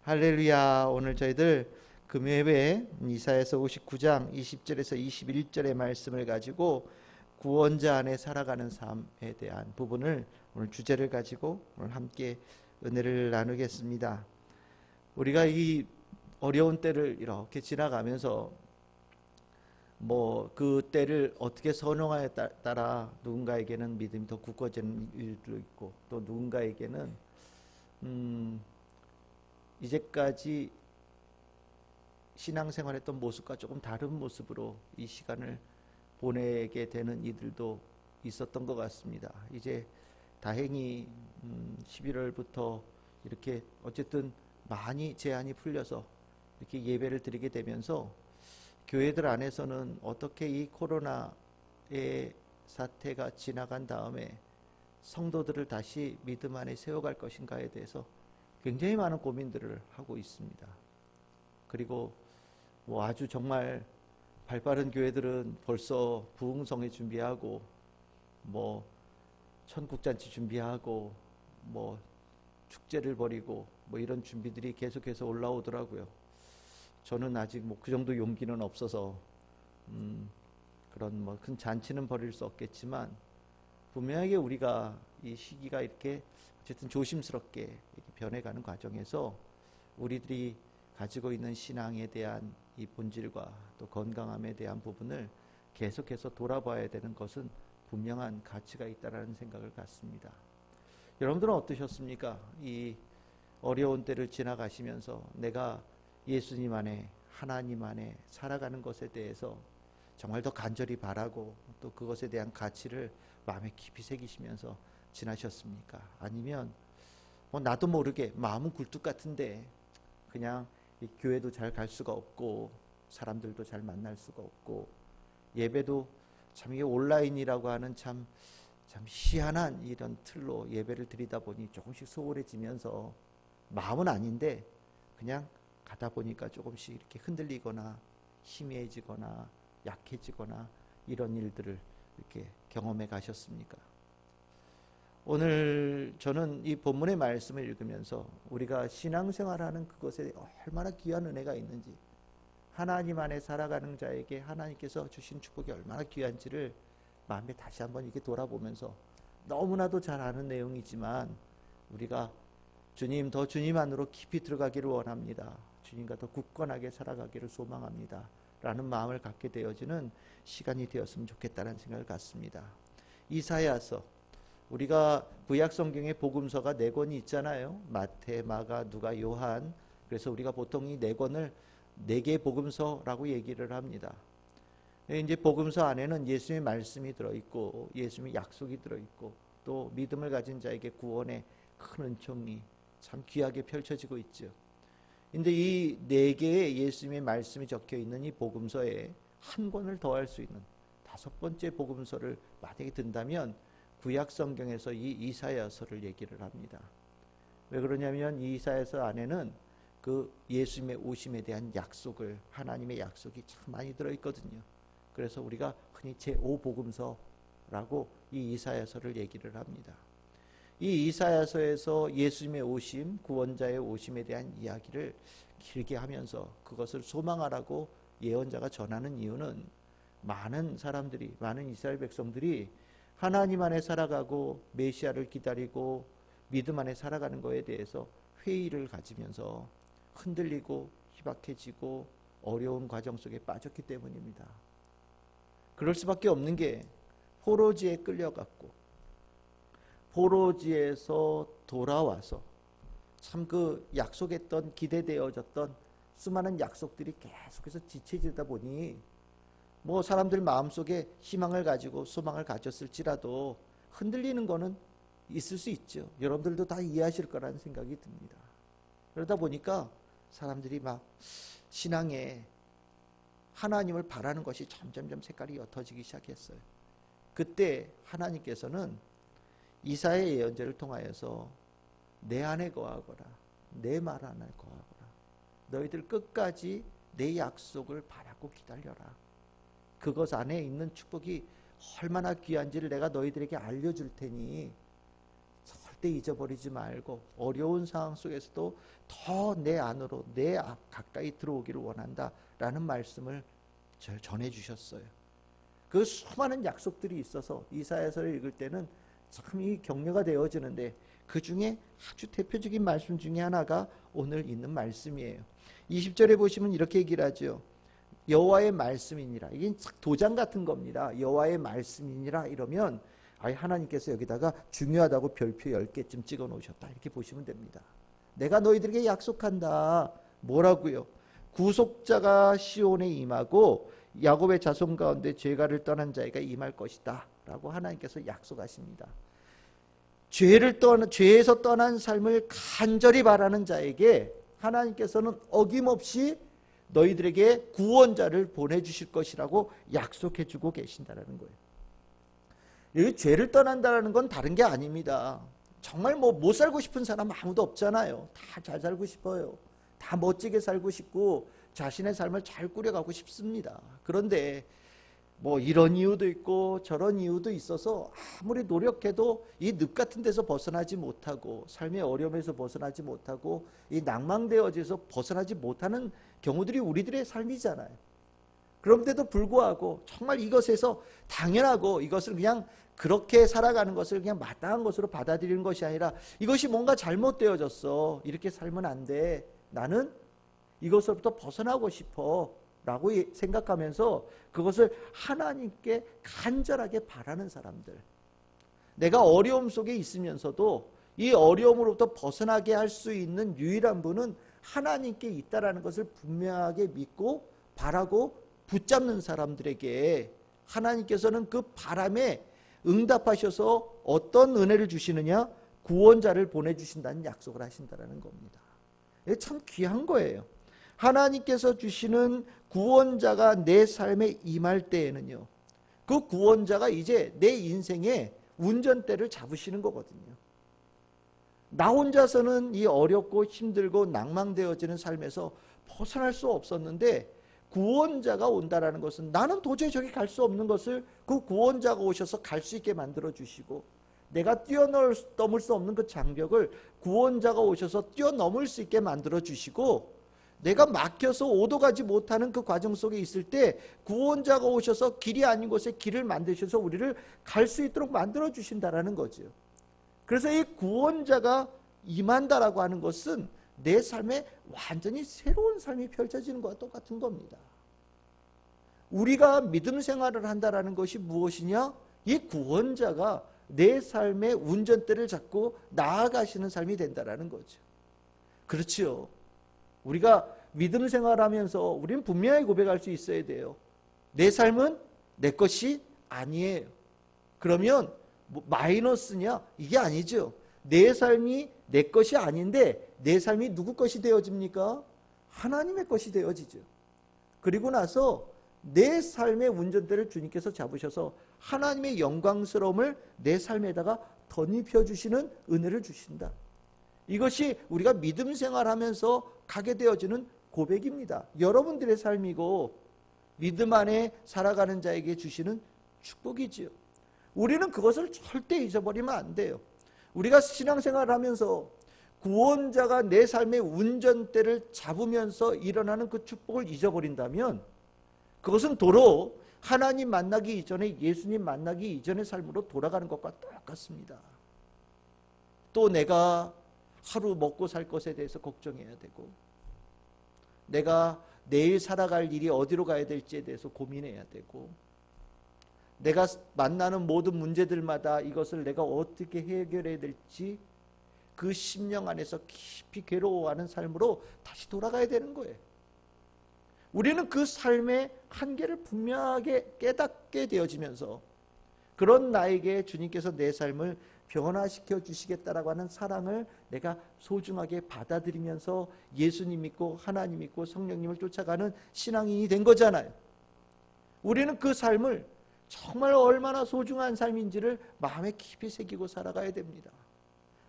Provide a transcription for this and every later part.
할렐루야. 오늘 저희들 금요예배 이사야서 59장 20절에서 21절의 말씀을 가지고 구원자 안에 살아가는 삶에 대한 부분을 오늘 주제를 가지고 오늘 함께 은혜를 나누겠습니다. 우리가 이 어려운 때를 이렇게 지나가면서 그 때를 어떻게 선용하에 따라 누군가에게는 믿음이 더 굳건해지는 일도 있고, 또 누군가에게는 이제까지 신앙생활했던 모습과 조금 다른 모습으로 이 시간을 보내게 되는 이들도 있었던 것 같습니다. 이제 다행히 11월부터 이렇게 어쨌든 많이 제한이 풀려서 이렇게 예배를 드리게 되면서 교회들 안에서는 어떻게 이 코로나의 사태가 지나간 다음에 성도들을 다시 믿음 안에 세워갈 것인가에 대해서 굉장히 많은 고민들을 하고 있습니다. 그리고 아주 정말 발빠른 교회들은 벌써 부흥성회 준비하고 천국잔치 준비하고 축제를 벌이고 이런 준비들이 계속해서 올라오더라고요. 저는 아직 그 정도 용기는 없어서 그런 큰 잔치는 벌일 수 없겠지만, 분명하게 우리가 이 시기가 이렇게 어쨌든 조심스럽게 이렇게 변해가는 과정에서 우리들이 가지고 있는 신앙에 대한 이 본질과 또 건강함에 대한 부분을 계속해서 돌아봐야 되는 것은 분명한 가치가 있다라는 생각을 갖습니다. 여러분들은 어떠셨습니까? 이 어려운 때를 지나가시면서 내가 예수님 안에, 하나님 안에 살아가는 것에 대해서 정말 더 간절히 바라고 또 그것에 대한 가치를 마음에 깊이 새기시면서 지나셨습니까? 아니면 나도 모르게 마음은 굴뚝 같은데 그냥 이 교회도 잘 갈 수가 없고 사람들도 잘 만날 수가 없고 예배도 참 이게 온라인이라고 하는 참 희한한 이런 틀로 예배를 드리다 보니 조금씩 소홀해지면서 마음은 아닌데 그냥 가다 보니까 조금씩 이렇게 흔들리거나 희미해지거나 약해지거나 이런 일들을 이렇게 경험해 가셨습니까? 오늘 저는 이 본문의 말씀을 읽으면서 우리가 신앙생활하는 그것에 얼마나 귀한 은혜가 있는지, 하나님 안에 살아가는 자에게 하나님께서 주신 축복이 얼마나 귀한지를 마음에 다시 한번 이렇게 돌아보면서, 너무나도 잘 아는 내용이지만 우리가 더 주님 안으로 깊이 들어가기를 원합니다. 주님과 더 굳건하게 살아가기를 소망합니다. 라는 마음을 갖게 되어지는 시간이 되었으면 좋겠다는 생각을 갖습니다. 이사야서, 우리가 구약 성경에 복음서가 4권이 있잖아요. 마태, 마가, 누가, 요한. 그래서 우리가 보통 이 4권을 4개의 복음서라고 얘기를 합니다. 이제 복음서 안에는 예수님의 말씀이 들어있고 예수님의 약속이 들어있고 또 믿음을 가진 자에게 구원의 큰 은총이 참 귀하게 펼쳐지고 있죠. 근데 이 4개의 예수님의 말씀이 적혀 있는 이 복음서에 한 권을 더할 수 있는 5번째 복음서를 만약에 든다면 구약 성경에서 이 이사야서를 얘기를 합니다. 왜 그러냐면 이 이사야서 안에는 그 예수님의 오심에 대한 약속을, 하나님의 약속이 참 많이 들어있거든요. 그래서 우리가 흔히 제5복음서라고 이 이사야서를 얘기를 합니다. 이 이사야서에서 예수님의 오심, 구원자의 오심에 대한 이야기를 길게 하면서 그것을 소망하라고 예언자가 전하는 이유는, 많은 사람들이, 많은 이스라엘 백성들이 하나님 안에 살아가고 메시아를 기다리고 믿음 안에 살아가는 것에 대해서 회의를 가지면서 흔들리고 희박해지고 어려운 과정 속에 빠졌기 때문입니다. 그럴 수밖에 없는 게, 포로지에 끌려갔고 포로지에서 돌아와서 참 그 약속했던, 기대되어졌던 수많은 약속들이 계속해서 지체되다 보니 사람들 마음속에 희망을 가지고 소망을 가졌을지라도 흔들리는 거는 있을 수 있죠. 여러분들도 다 이해하실 거라는 생각이 듭니다. 그러다 보니까 사람들이 신앙에 하나님을 바라는 것이 점점점 색깔이 옅어지기 시작했어요. 그때 하나님께서는 이사야의 예언자를 통하여서 내 안에 거하거라, 내 말 안에 거하거라, 너희들 끝까지 내 약속을 바라고 기다려라, 그것 안에 있는 축복이 얼마나 귀한지를 내가 너희들에게 알려줄 테니 절대 절대 잊어버리지 말고 어려운 상황 속에서도 더 내 안으로 내 앞 가까이 들어오기를 원한다라는 말씀을 전해 주셨어요. 그 수많은 약속들이 있어서 이사야서를 읽을 때는 참 이 격려가 되어지는데 그 중에 아주 대표적인 말씀 중에 하나가 오늘 있는 말씀이에요. 20절에 보시면 이렇게 얘기를 하죠. 여호와의 말씀이니라. 이게 도장 같은 겁니다. 여호와의 말씀이니라 이러면 하나님께서 여기다가 중요하다고 별표 10개쯤 찍어 놓으셨다 이렇게 보시면 됩니다. 내가 너희들에게 약속한다. 뭐라고요? 구속자가 시온에 임하고 야곱의 자손 가운데 죄가를 떠난 자에게 임할 것이다 라고 하나님께서 약속하십니다. 죄에서 떠난 삶을 간절히 바라는 자에게 하나님께서는 어김없이 너희들에게 구원자를 보내주실 것이라고 약속해주고 계신다는 거예요. 여기 죄를 떠난다는 건 다른 게 아닙니다. 정말 못 살고 싶은 사람 아무도 없잖아요. 다 잘 살고 싶어요. 다 멋지게 살고 싶고 자신의 삶을 잘 꾸려가고 싶습니다. 그런데 이런 이유도 있고 저런 이유도 있어서 아무리 노력해도 이 늪 같은 데서 벗어나지 못하고 삶의 어려움에서 벗어나지 못하고 이 낭망되어져서 벗어나지 못하는 경우들이 우리들의 삶이잖아요. 그런데도 불구하고 정말 이것에서 당연하고 이것을 그냥 그렇게 살아가는 것을 그냥 마땅한 것으로 받아들이는 것이 아니라 이것이 뭔가 잘못되어졌어. 이렇게 살면 안 돼. 나는 이것으로부터 벗어나고 싶어 라고 생각하면서 그것을 하나님께 간절하게 바라는 사람들, 내가 어려움 속에 있으면서도 이 어려움으로부터 벗어나게 할 수 있는 유일한 분은 하나님께 있다라는 것을 분명하게 믿고 바라고 붙잡는 사람들에게 하나님께서는 그 바람에 응답하셔서 어떤 은혜를 주시느냐? 구원자를 보내주신다는 약속을 하신다는 겁니다. 이게 참 귀한 거예요. 하나님께서 주시는 구원자가 내 삶에 임할 때에는요, 그 구원자가 이제 내 인생의 운전대를 잡으시는 거거든요. 나 혼자서는 이 어렵고 힘들고 낭망되어지는 삶에서 벗어날 수 없었는데 구원자가 온다라는 것은 나는 도저히 저기 갈 수 없는 것을 그 구원자가 오셔서 갈 수 있게 만들어 주시고, 내가 뛰어넘을 수 없는 그 장벽을 구원자가 오셔서 뛰어넘을 수 있게 만들어 주시고, 내가 막혀서 오도 가지 못하는 그 과정 속에 있을 때 구원자가 오셔서 길이 아닌 곳에 길을 만드셔서 우리를 갈 수 있도록 만들어 주신다라는 거죠. 그래서 이 구원자가 임한다라고 하는 것은 내 삶에 완전히 새로운 삶이 펼쳐지는 것과 똑같은 겁니다. 우리가 믿음 생활을 한다라는 것이 무엇이냐? 이 구원자가 내 삶의 운전대를 잡고 나아가시는 삶이 된다라는 거죠. 그렇지요. 우리가 믿음 생활하면서 우리는 분명히 고백할 수 있어야 돼요. 내 삶은 내 것이 아니에요. 그러면 마이너스냐? 이게 아니죠. 내 삶이 내 것이 아닌데 내 삶이 누구 것이 되어집니까? 하나님의 것이 되어지죠. 그리고 나서 내 삶의 운전대를 주님께서 잡으셔서 하나님의 영광스러움을 내 삶에다가 덧입혀 주시는 은혜를 주신다. 이것이 우리가 믿음 생활하면서 가게 되어지는 고백입니다. 여러분들의 삶이고 믿음 안에 살아가는 자에게 주시는 축복이지요. 우리는 그것을 절대 잊어버리면 안 돼요. 우리가 신앙생활을 하면서 구원자가 내 삶의 운전대를 잡으면서 일어나는 그 축복을 잊어버린다면 그것은 도로 하나님 만나기 이전에, 예수님 만나기 이전의 삶으로 돌아가는 것과 똑같습니다. 또 내가 하루 먹고 살 것에 대해서 걱정해야 되고, 내가 내일 살아갈 일이 어디로 가야 될지에 대해서 고민해야 되고, 내가 만나는 모든 문제들마다 이것을 내가 어떻게 해결해야 될지 그 심령 안에서 깊이 괴로워하는 삶으로 다시 돌아가야 되는 거예요. 우리는 그 삶의 한계를 분명하게 깨닫게 되어지면서 그런 나에게 주님께서 내 삶을 변화시켜 주시겠다라고 하는 사랑을 내가 소중하게 받아들이면서 예수님 믿고 하나님 믿고 성령님을 쫓아가는 신앙인이 된 거잖아요. 우리는 그 삶을 정말 얼마나 소중한 삶인지를 마음에 깊이 새기고 살아가야 됩니다.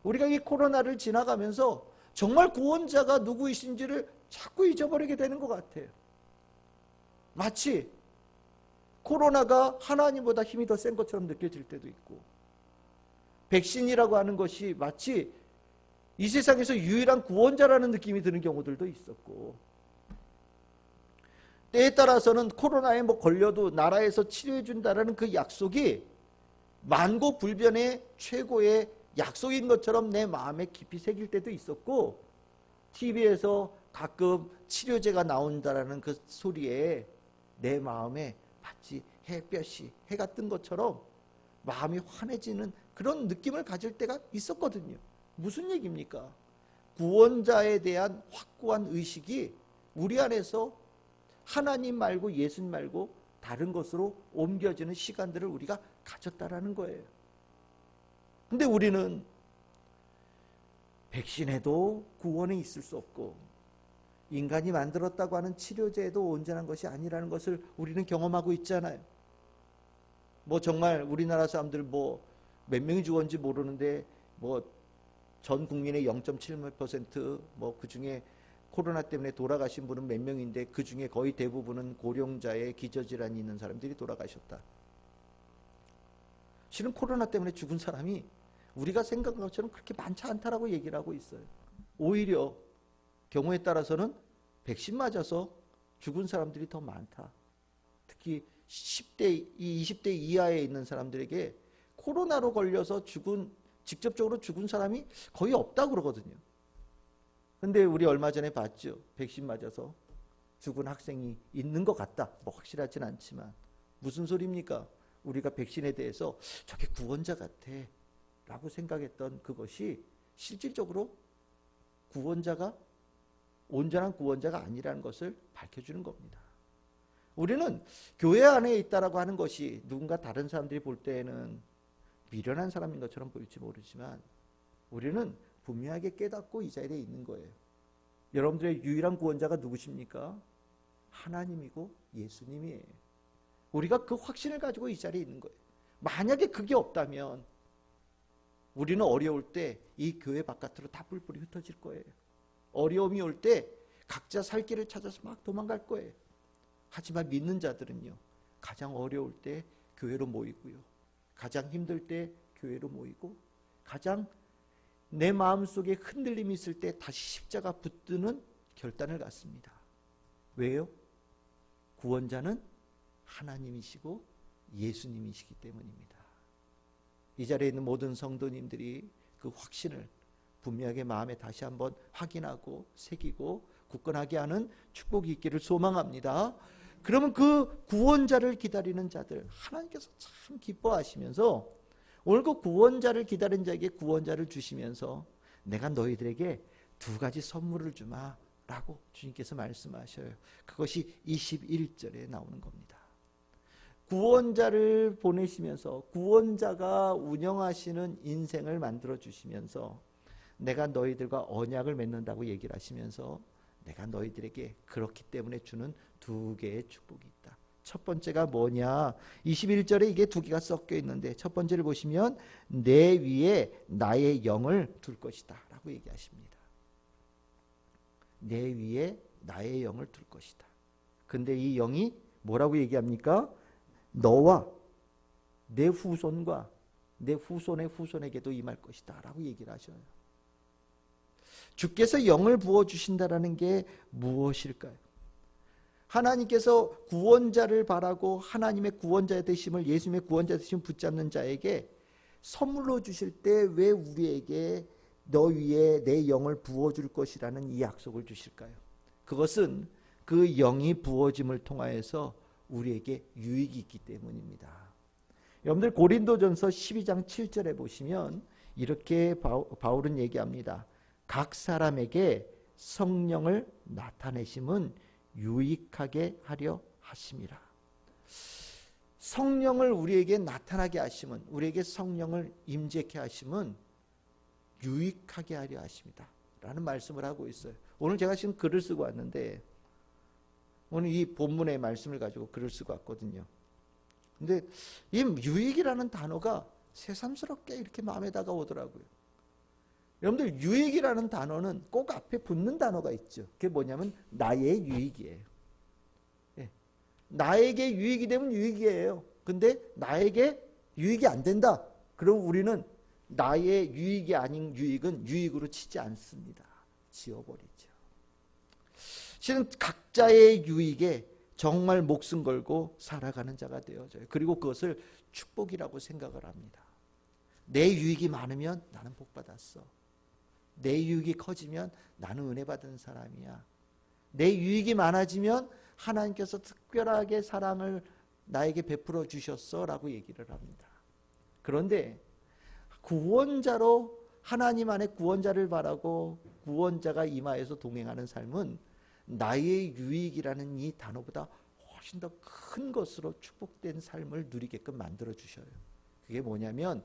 우리가 이 코로나를 지나가면서 정말 구원자가 누구이신지를 자꾸 잊어버리게 되는 것 같아요. 마치 코로나가 하나님보다 힘이 더 센 것처럼 느껴질 때도 있고, 백신이라고 하는 것이 마치 이 세상에서 유일한 구원자라는 느낌이 드는 경우들도 있었고, 때에 따라서는 코로나에 걸려도 나라에서 치료해 준다라는 그 약속이 만고불변의 최고의 약속인 것처럼 내 마음에 깊이 새길 때도 있었고, TV에서 가끔 치료제가 나온다라는 그 소리에 내 마음에 마치 햇볕이 해가 뜬 것처럼 마음이 환해지는 그런 느낌을 가질 때가 있었거든요. 무슨 얘기입니까? 구원자에 대한 확고한 의식이 우리 안에서 하나님 말고 예수님 말고 다른 것으로 옮겨지는 시간들을 우리가 가졌다라는 거예요. 근데 우리는 백신에도 구원이 있을 수 없고, 인간이 만들었다고 하는 치료제에도 온전한 것이 아니라는 것을 우리는 경험하고 있잖아요. 정말 우리나라 사람들 몇 명이 죽었는지 모르는데 전 국민의 0.7% 그 중에 코로나 때문에 돌아가신 분은 몇 명인데 그 중에 거의 대부분은 고령자의 기저질환이 있는 사람들이 돌아가셨다. 실은 코로나 때문에 죽은 사람이 우리가 생각한 것처럼 그렇게 많지 않다라고 얘기를 하고 있어요. 오히려 경우에 따라서는 백신 맞아서 죽은 사람들이 더 많다. 특히 10대, 20대 이하에 있는 사람들에게 코로나로 걸려서 직접적으로 죽은 사람이 거의 없다고 그러거든요. 근데 우리 얼마 전에 봤죠. 백신 맞아서 죽은 학생이 있는 것 같다. 확실하진 않지만. 무슨 소리입니까? 우리가 백신에 대해서 저게 구원자 같아 라고 생각했던 그것이 실질적으로 온전한 구원자가 아니라는 것을 밝혀주는 겁니다. 우리는 교회 안에 있다라고 하는 것이 누군가 다른 사람들이 볼 때에는 미련한 사람인 것처럼 보일지 모르지만, 우리는 분명하게 깨닫고 이 자리에 있는 거예요. 여러분들의 유일한 구원자가 누구십니까? 하나님이고 예수님이에요. 우리가 그 확신을 가지고 이 자리에 있는 거예요. 만약에 그게 없다면 우리는 어려울 때 이 교회 바깥으로 다 뿔뿔이 흩어질 거예요. 어려움이 올 때 각자 살 길을 찾아서 막 도망갈 거예요. 하지만 믿는 자들은요, 가장 어려울 때 교회로 모이고요, 가장 힘들 때 교회로 모이고, 가장 내 마음속에 흔들림이 있을 때 다시 십자가 붙드는 결단을 갖습니다. 왜요? 구원자는 하나님이시고 예수님이시기 때문입니다. 이 자리에 있는 모든 성도님들이 그 확신을 분명하게 마음에 다시 한번 확인하고 새기고 굳건하게 하는 축복이 있기를 소망합니다. 그러면 그 구원자를 기다리는 자들, 하나님께서 참 기뻐하시면서 오늘 그 구원자를 기다린 자에게 구원자를 주시면서 내가 너희들에게 두 가지 선물을 주마 라고 주님께서 말씀하셔요. 그것이 21절에 나오는 겁니다. 구원자를 보내시면서 구원자가 운영하시는 인생을 만들어 주시면서 내가 너희들과 언약을 맺는다고 얘기를 하시면서 내가 너희들에게 그렇기 때문에 주는 두 개의 축복이 있다. 첫 번째가 뭐냐? 21절에 이게 두 개가 섞여 있는데 첫 번째를 보시면 내 위에 나의 영을 둘 것이다 라고 얘기하십니다. 내 위에 나의 영을 둘 것이다. 근데 이 영이 뭐라고 얘기합니까? 너와 내 후손과 내 후손의 후손에게도 임할 것이다 라고 얘기를 하셔요. 주께서 영을 부어주신다라는 게 무엇일까요? 하나님께서 구원자를 바라고 하나님의 구원자 되심을, 예수님의 구원자 되심을 붙잡는 자에게 선물로 주실 때 왜 우리에게 너 위에 내 영을 부어줄 것이라는 이 약속을 주실까요? 그것은 그 영이 부어짐을 통하여서 우리에게 유익이 있기 때문입니다. 여러분들 고린도전서 12장 7절에 보시면 이렇게 바울은 얘기합니다. 각 사람에게 성령을 나타내심은 유익하게 하려 하심이라. 성령을 우리에게 나타나게 하심은, 우리에게 성령을 임재케 하심은 유익하게 하려 하십니다 라는 말씀을 하고 있어요. 오늘 제가 지금 글을 쓰고 왔는데 오늘 이 본문의 말씀을 가지고 글을 쓰고 왔거든요. 근데 이 유익이라는 단어가 새삼스럽게 이렇게 마음에 다가오더라고요. 여러분들 유익이라는 단어는 꼭 앞에 붙는 단어가 있죠. 그게 뭐냐면 나의 유익이에요. 예. 나에게 유익이 되면 유익이에요. 근데 나에게 유익이 안 된다. 그럼 우리는 나의 유익이 아닌 유익은 유익으로 치지 않습니다. 지워버리죠. 실은 각자의 유익에 정말 목숨 걸고 살아가는 자가 되어져요. 그리고 그것을 축복이라고 생각을 합니다. 내 유익이 많으면 나는 복 받았어. 내 유익이 커지면 나는 은혜 받은 사람이야. 내 유익이 많아지면 하나님께서 특별하게 사랑을 나에게 베풀어 주셨어 라고 얘기를 합니다. 그런데 구원자로 하나님 안에 구원자를 바라고 구원자가 이마에서 동행하는 삶은 나의 유익이라는 이 단어보다 훨씬 더 큰 것으로 축복된 삶을 누리게끔 만들어 주셔요. 그게 뭐냐면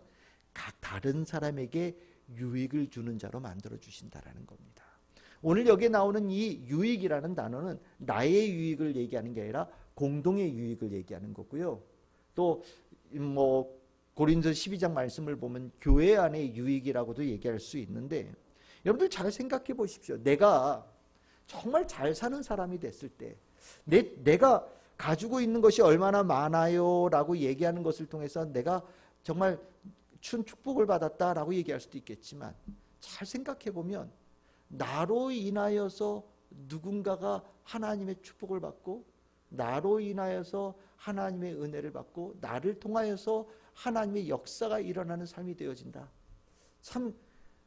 각 다른 사람에게 유익을 주는 자로 만들어 주신다라는 겁니다. 오늘 여기에 나오는 이 유익이라는 단어는 나의 유익을 얘기하는 게 아니라 공동의 유익을 얘기하는 거고요. 또 고린도 12장 말씀을 보면 교회 안의 유익이라고도 얘기할 수 있는데, 여러분들 잘 생각해 보십시오. 내가 정말 잘 사는 사람이 됐을 때 내가 가지고 있는 것이 얼마나 많아요 라고 얘기하는 것을 통해서 내가 정말 춘 축복을 받았다라고 얘기할 수도 있겠지만, 잘 생각해 보면 나로 인하여서 누군가가 하나님의 축복을 받고, 나로 인하여서 하나님의 은혜를 받고, 나를 통하여서 하나님의 역사가 일어나는 삶이 되어진다. 참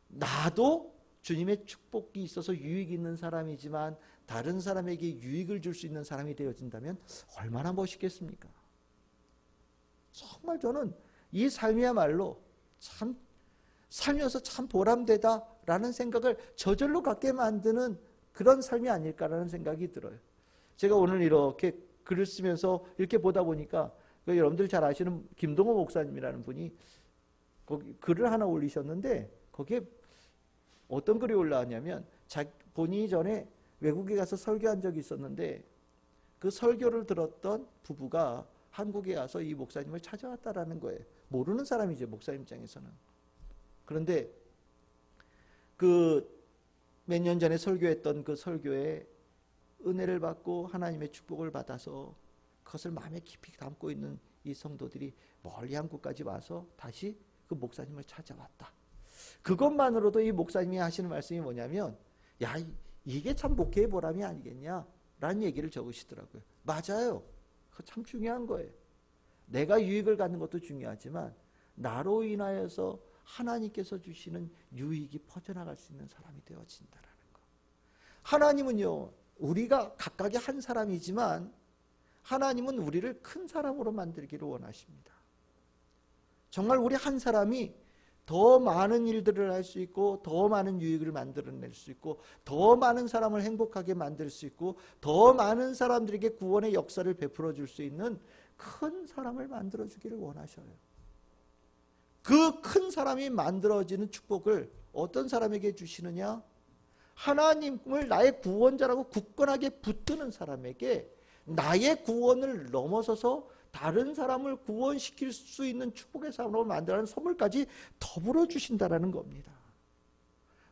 나도 주님의 축복이 있어서 유익이 있는 사람이지만 다른 사람에게 유익을 줄 수 있는 사람이 되어진다면 얼마나 멋있겠습니까? 정말 저는 이 삶이야말로 참 살면서 참 보람되다라는 생각을 저절로 갖게 만드는 그런 삶이 아닐까라는 생각이 들어요. 제가 오늘 이렇게 글을 쓰면서 이렇게 보다 보니까 여러분들 잘 아시는 김동호 목사님이라는 분이 거기 글을 하나 올리셨는데, 거기에 어떤 글이 올라왔냐면 본인이 전에 외국에 가서 설교한 적이 있었는데 그 설교를 들었던 부부가 한국에 와서 이 목사님을 찾아왔다라는 거예요. 모르는 사람이죠, 목사님 입장에서는. 그런데 그 몇 년 전에 설교했던 그 설교에 은혜를 받고 하나님의 축복을 받아서 그것을 마음에 깊이 담고 있는 이 성도들이 멀리 한국까지 와서 다시 그 목사님을 찾아왔다. 그것만으로도 이 목사님이 하시는 말씀이 뭐냐면, 야, 이게 참 목회의 보람이 아니겠냐 라는 얘기를 적으시더라고요. 맞아요. 그거 참 중요한 거예요. 내가 유익을 갖는 것도 중요하지만 나로 인하여서 하나님께서 주시는 유익이 퍼져나갈 수 있는 사람이 되어진다라는 거. 하나님은요, 우리가 각각의 한 사람이지만 하나님은 우리를 큰 사람으로 만들기를 원하십니다. 정말 우리 한 사람이 더 많은 일들을 할 수 있고, 더 많은 유익을 만들어낼 수 있고, 더 많은 사람을 행복하게 만들 수 있고, 더 많은 사람들에게 구원의 역사를 베풀어 줄 수 있는 큰 사람을 만들어 주기를 원하셔요. 그 큰 사람이 만들어지는 축복을 어떤 사람에게 주시느냐? 하나님을 나의 구원자라고 굳건하게 붙드는 사람에게 나의 구원을 넘어서서 다른 사람을 구원시킬 수 있는 축복의 삶으로 만들어가는 선물까지 더불어 주신다라는 겁니다.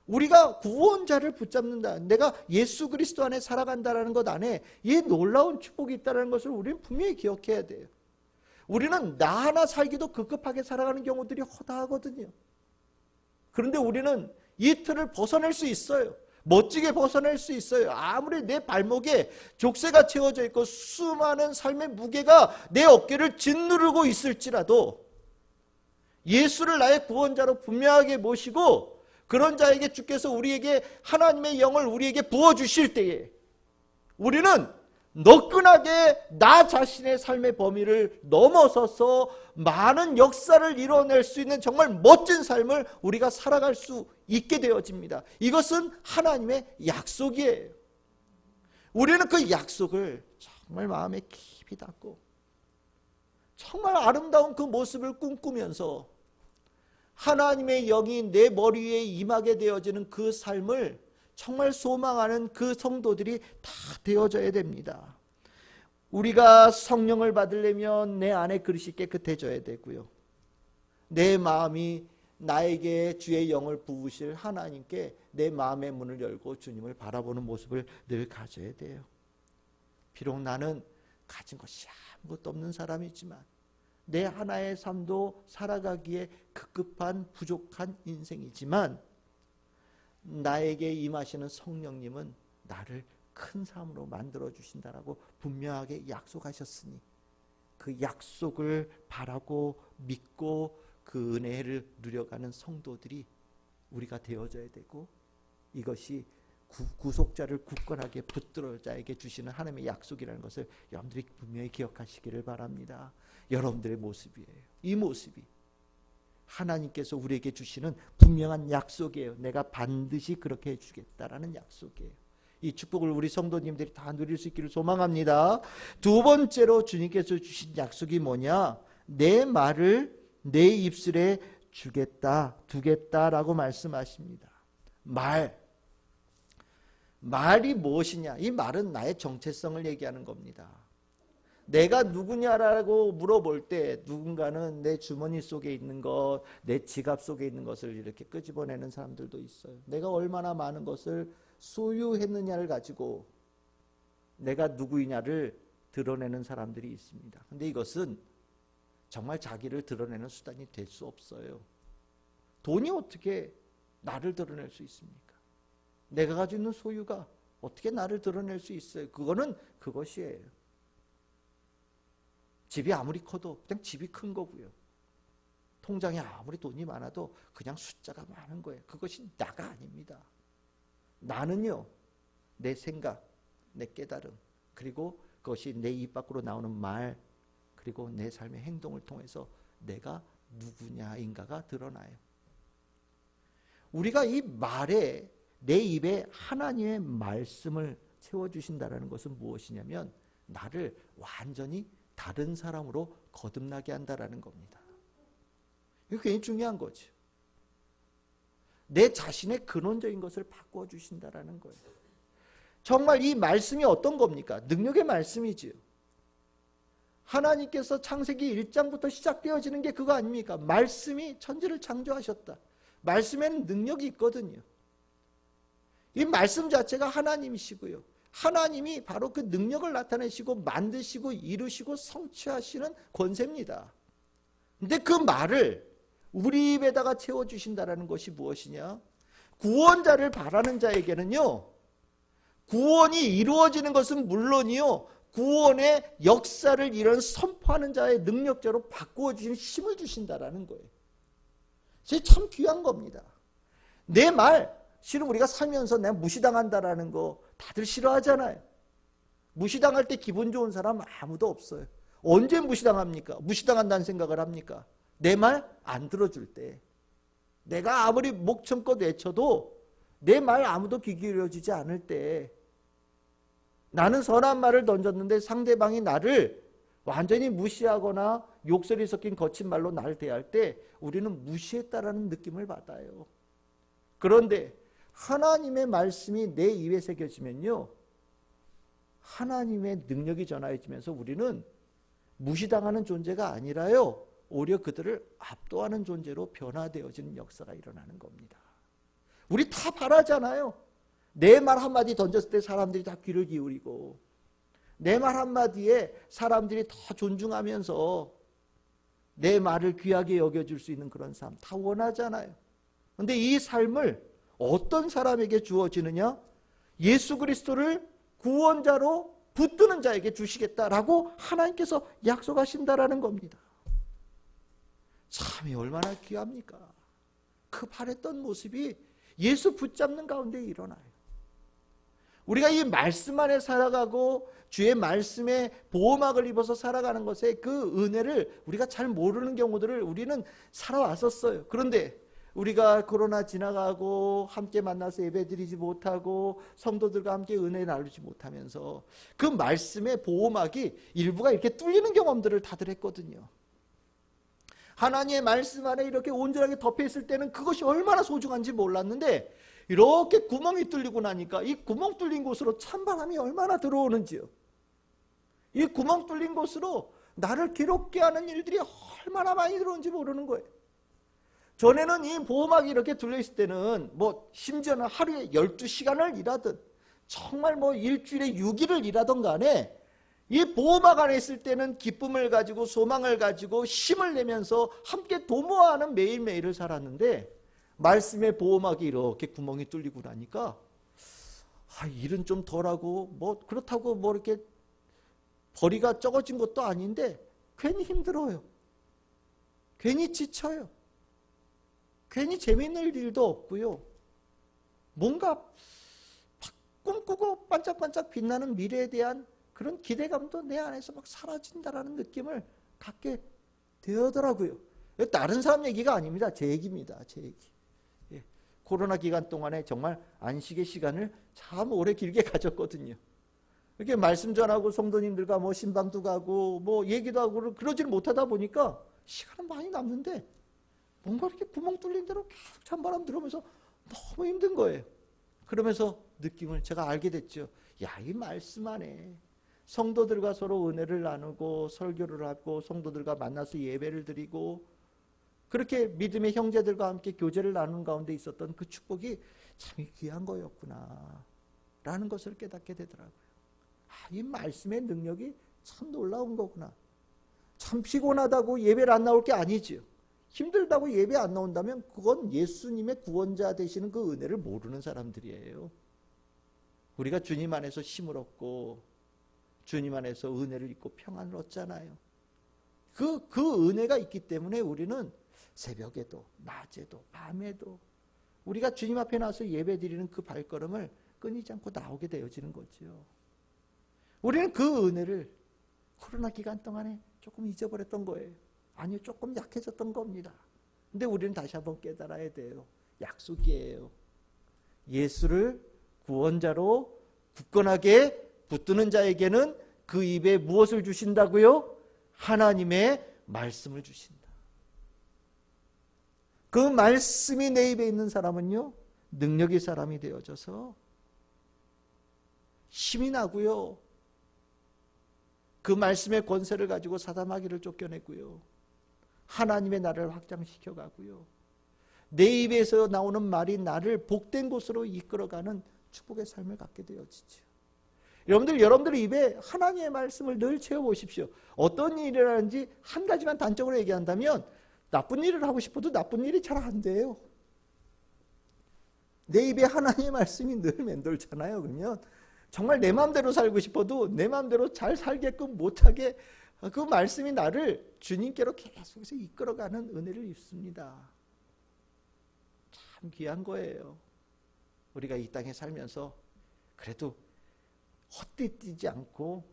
우리가 구원자를 붙잡는다, 내가 예수 그리스도 안에 살아간다라는 것 안에 이 놀라운 축복이 있다는 것을 우리는 분명히 기억해야 돼요. 우리는 나 하나 살기도 급급하게 살아가는 경우들이 허다하거든요. 그런데 우리는 이 틀을 벗어낼 수 있어요. 멋지게 벗어낼 수 있어요. 아무리 내 발목에 족쇄가 채워져 있고 수많은 삶의 무게가 내 어깨를 짓누르고 있을지라도 예수를 나의 구원자로 분명하게 모시고 그런 자에게 주께서 우리에게 하나님의 영을 우리에게 부어주실 때에 우리는 너끈하게 나 자신의 삶의 범위를 넘어서서 많은 역사를 이뤄낼 수 있는 정말 멋진 삶을 우리가 살아갈 수 있게 되어집니다. 이것은 하나님의 약속이에요. 우리는 그 약속을 정말 마음에 깊이 담고 정말 아름다운 그 모습을 꿈꾸면서 하나님의 영이 내 머리 위에 임하게 되어지는 그 삶을 정말 소망하는 그 성도들이 다 되어져야 됩니다. 우리가 성령을 받으려면 내 안에 그릇이 깨끗해져야 되고요. 내 마음이 나에게 주의 영을 부으실 하나님께 내 마음의 문을 열고 주님을 바라보는 모습을 늘 가져야 돼요. 비록 나는 가진 것이 아무것도 없는 사람이지만 내 하나의 삶도 살아가기에 급급한 부족한 인생이지만 나에게 임하시는 성령님은 나를 큰 삶으로 만들어 주신다라고 분명하게 약속하셨으니 그 약속을 바라고 믿고 그 은혜를 누려가는 성도들이 우리가 되어져야 되고, 이것이 구속자를 굳건하게 붙들어 자에게 주시는 하나님의 약속이라는 것을 여러분들이 분명히 기억하시기를 바랍니다. 여러분들의 모습이에요. 이 모습이 하나님께서 우리에게 주시는 분명한 약속이에요. 내가 반드시 그렇게 해주겠다라는 약속이에요. 이 축복을 우리 성도님들이 다 누릴 수 있기를 소망합니다. 두 번째로 주님께서 주신 약속이 뭐냐? 내 말을 내 입술에 두겠다라고 말씀하십니다. 말이 무엇이냐? 이 말은 나의 정체성을 얘기하는 겁니다. 내가 누구냐라고 물어볼 때 누군가는 내 주머니 속에 있는 것, 내 지갑 속에 있는 것을 이렇게 끄집어내는 사람들도 있어요. 내가 얼마나 많은 것을 소유했느냐를 가지고 내가 누구이냐를 드러내는 사람들이 있습니다. 근데 이것은 정말 자기를 드러내는 수단이 될 수 없어요. 돈이 어떻게 나를 드러낼 수 있습니까? 내가 가지고 있는 소유가 어떻게 나를 드러낼 수 있어요? 그것이에요. 집이 아무리 커도 그냥 집이 큰 거고요. 통장에 아무리 돈이 많아도 그냥 숫자가 많은 거예요. 그것이 나가 아닙니다. 나는요, 내 생각, 내 깨달음, 그리고 그것이 내 입 밖으로 나오는 말, 그리고 내 삶의 행동을 통해서 내가 누구냐인가가 드러나요. 우리가 이 말에, 내 입에 하나님의 말씀을 채워주신다는 것은 무엇이냐면 나를 완전히 다른 사람으로 거듭나게 한다라는 겁니다. 이거 굉장히 중요한 거죠. 내 자신의 근원적인 것을 바꾸어 주신다라는 거예요. 정말 이 말씀이 어떤 겁니까? 능력의 말씀이지요. 하나님께서 창세기 1장부터 시작되어지는 게 그거 아닙니까? 말씀이 천지를 창조하셨다. 말씀에는 능력이 있거든요. 이 말씀 자체가 하나님이시고요. 하나님이 바로 그 능력을 나타내시고 만드시고 이루시고 성취하시는 권세입니다. 근데 그 말을 우리 입에다가 채워주신다는 것이 무엇이냐? 구원자를 바라는 자에게는요, 구원이 이루어지는 것은 물론이요, 구원의 역사를 이런 선포하는 자의 능력자로 바꾸어 주시는 힘을 주신다라는 거예요. 참 귀한 겁니다. 내 말, 실은 우리가 살면서 내가 무시당한다라는 거 다들 싫어하잖아요. 무시당할 때 기분 좋은 사람 아무도 없어요. 언제 무시당합니까? 무시당한다는 생각을 합니까? 내 말 안 들어줄 때, 내가 아무리 목청껏 외쳐도 내 말 아무도 귀 기울여주지 않을 때, 나는 선한 말을 던졌는데 상대방이 나를 완전히 무시하거나 욕설이 섞인 거친 말로 나를 대할 때 우리는 무시했다라는 느낌을 받아요. 그런데 하나님의 말씀이 내 입에 새겨지면요, 하나님의 능력이 전하여지면서 우리는 무시당하는 존재가 아니라요, 오히려 그들을 압도하는 존재로 변화되어지는 역사가 일어나는 겁니다. 우리 다 바라잖아요. 내 말 한마디 던졌을 때 사람들이 다 귀를 기울이고, 내 말 한마디에 사람들이 더 존중하면서 내 말을 귀하게 여겨줄 수 있는 그런 삶 다 원하잖아요. 그런데 이 삶을 어떤 사람에게 주어지느냐? 예수 그리스도를 구원자로 붙드는 자에게 주시겠다라고 하나님께서 약속하신다라는 겁니다. 참 얼마나 귀합니까? 그 바랬던 모습이 예수 붙잡는 가운데 일어나요. 우리가 이 말씀 안에 살아가고 주의 말씀에 보호막을 입어서 살아가는 것에 그 은혜를 우리가 잘 모르는 경우들을 우리는 살아왔었어요. 그런데 우리가 코로나 지나가고 함께 만나서 예배드리지 못하고 성도들과 함께 은혜 나누지 못하면서 그 말씀의 보호막이 일부가 이렇게 뚫리는 경험들을 다들 했거든요. 하나님의 말씀 안에 이렇게 온전하게 덮여 있을 때는 그것이 얼마나 소중한지 몰랐는데, 이렇게 구멍이 뚫리고 나니까 이 구멍 뚫린 곳으로 찬바람이 얼마나 들어오는지요. 이 구멍 뚫린 곳으로 나를 괴롭게 하는 일들이 얼마나 많이 들어오는지 모르는 거예요. 전에는 이 보호막이 이렇게 둘려 있을 때는 심지어는 하루에 12시간을 일하든 정말 일주일에 6일을 일하던 간에 이 보호막 안에 있을 때는 기쁨을 가지고 소망을 가지고 힘을 내면서 함께 도모하는 매일매일을 살았는데, 말씀의 보호막이 이렇게 구멍이 뚫리고 나니까 일은 좀 덜하고 그렇다고 이렇게 벌이가 적어진 것도 아닌데 괜히 힘들어요. 괜히 지쳐요. 괜히 재미있는 일도 없고요. 뭔가 꿈꾸고 반짝반짝 빛나는 미래에 대한 그런 기대감도 내 안에서 막 사라진다라는 느낌을 갖게 되더라고요. 다른 사람 얘기가 아닙니다. 제 얘기입니다. 제 얘기. 코로나 기간 동안에 정말 안식의 시간을 참 오래 길게 가졌거든요. 이렇게 말씀 전하고 성도님들과 신방도 가고 얘기도 하고 그러지를 못하다 보니까 시간은 많이 남는데 뭔가 이렇게 구멍 뚫린 대로 계속 찬바람 들어오면서 너무 힘든 거예요. 그러면서 느낌을 제가 알게 됐죠. 이 말씀 안에 성도들과 서로 은혜를 나누고 설교를 하고 성도들과 만나서 예배를 드리고 그렇게 믿음의 형제들과 함께 교제를 나누는 가운데 있었던 그 축복이 참 귀한 거였구나 라는 것을 깨닫게 되더라고요. 이 말씀의 능력이 참 놀라운 거구나. 참 피곤하다고 예배를 안 나올 게 아니지요. 힘들다고 예배 안 나온다면 그건 예수님의 구원자 되시는 그 은혜를 모르는 사람들이에요. 우리가 주님 안에서 힘을 얻고 주님 안에서 은혜를 입고 평안을 얻잖아요. 그 은혜가 있기 때문에 우리는 새벽에도 낮에도 밤에도 우리가 주님 앞에 나와서 예배 드리는 그 발걸음을 끊이지 않고 나오게 되어지는 거죠. 우리는 그 은혜를 코로나 기간 동안에 조금 잊어버렸던 거예요. 아니요, 조금 약해졌던 겁니다. 근데 우리는 다시 한번 깨달아야 돼요. 약속이에요. 예수를 구원자로 굳건하게 붙드는 자에게는 그 입에 무엇을 주신다고요? 하나님의 말씀을 주신다. 그 말씀이 내 입에 있는 사람은요, 능력의 사람이 되어져서 힘이 나고요. 그 말씀의 권세를 가지고 사단마귀를 쫓겨내고요. 하나님의 나라를 확장시켜 가고요. 내 입에서 나오는 말이 나를 복된 곳으로 이끌어가는 축복의 삶을 갖게 되어지죠. 여러분들 입에 하나님의 말씀을 늘 채워보십시오. 어떤 일이라든지 한 가지만 단적으로 얘기한다면 나쁜 일을 하고 싶어도 나쁜 일이 잘 안 돼요. 내 입에 하나님의 말씀이 늘 맴돌잖아요. 그러면 정말 내 마음대로 살고 싶어도 내 마음대로 잘 살게끔 못하게 그 말씀이 나를 주님께로 계속해서 이끌어가는 은혜를 입습니다. 참 귀한 거예요. 우리가 이 땅에 살면서 그래도 헛디뛰지 않고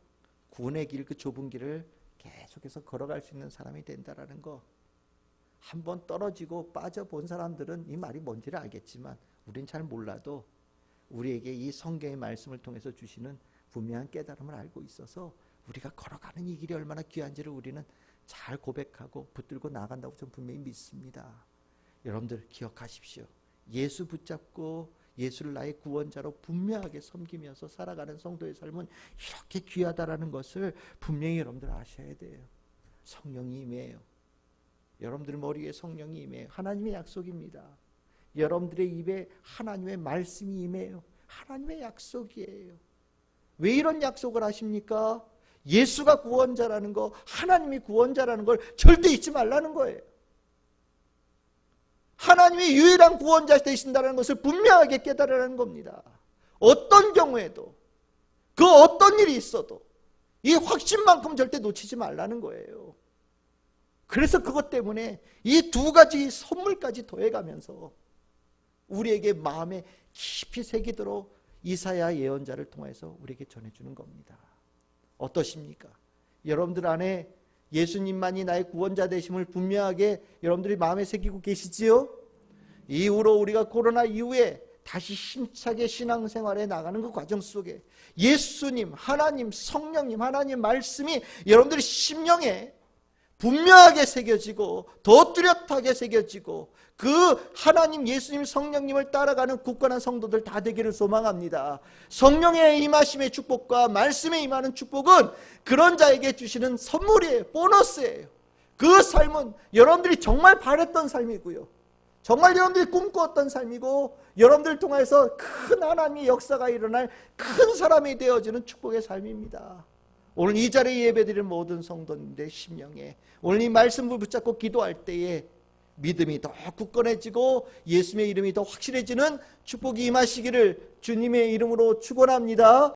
구원의 길, 그 좁은 길을 계속해서 걸어갈 수 있는 사람이 된다라는 거. 한번 떨어지고 빠져본 사람들은 이 말이 뭔지를 알겠지만 우린 잘 몰라도 우리에게 이 성경의 말씀을 통해서 주시는 분명한 깨달음을 알고 있어서 우리가 걸어가는 이 길이 얼마나 귀한지를 우리는 잘 고백하고 붙들고 나간다고 저는 분명히 믿습니다. 여러분들 기억하십시오. 예수 붙잡고 예수를 나의 구원자로 분명하게 섬기면서 살아가는 성도의 삶은 이렇게 귀하다라는 것을 분명히 여러분들 아셔야 돼요. 성령이 임해요. 여러분들 머리에 성령이 임해요. 하나님의 약속입니다. 여러분들의 입에 하나님의 말씀이 임해요. 하나님의 약속이에요. 왜 이런 약속을 하십니까? 예수가 구원자라는 거, 하나님이 구원자라는 걸 절대 잊지 말라는 거예요. 하나님이 유일한 구원자 되신다는 것을 분명하게 깨달으라는 겁니다. 어떤 경우에도 그 어떤 일이 있어도 이 확신만큼 절대 놓치지 말라는 거예요. 그래서 그것 때문에 이 두 가지 선물까지 더해가면서 우리에게 마음에 깊이 새기도록 이사야 예언자를 통해서 우리에게 전해주는 겁니다. 어떠십니까? 여러분들 안에 예수님만이 나의 구원자 되심을 분명하게 여러분들이 마음에 새기고 계시지요? 이후로 우리가 코로나 이후에 다시 힘차게 신앙생활에 나가는 그 과정 속에 예수님, 하나님, 성령님, 하나님 말씀이 여러분들의 심령에 분명하게 새겨지고 더 뚜렷하게 새겨지고 그 하나님, 예수님, 성령님을 따라가는 굳건한 성도들 다 되기를 소망합니다. 성령의 임하심의 축복과 말씀에 임하는 축복은 그런 자에게 주시는 선물이에요. 보너스예요. 그 삶은 여러분들이 정말 바랬던 삶이고요. 정말 여러분들이 꿈꾸었던 삶이고 여러분들을 통해서 큰 하나님의 역사가 일어날 큰 사람이 되어지는 축복의 삶입니다. 오늘 이 자리에 예배드리는 모든 성도님들의 심령에 오늘 이 말씀을 붙잡고 기도할 때에 믿음이 더 굳건해지고 예수님의 이름이 더 확실해지는 축복이 임하시기를 주님의 이름으로 축원합니다.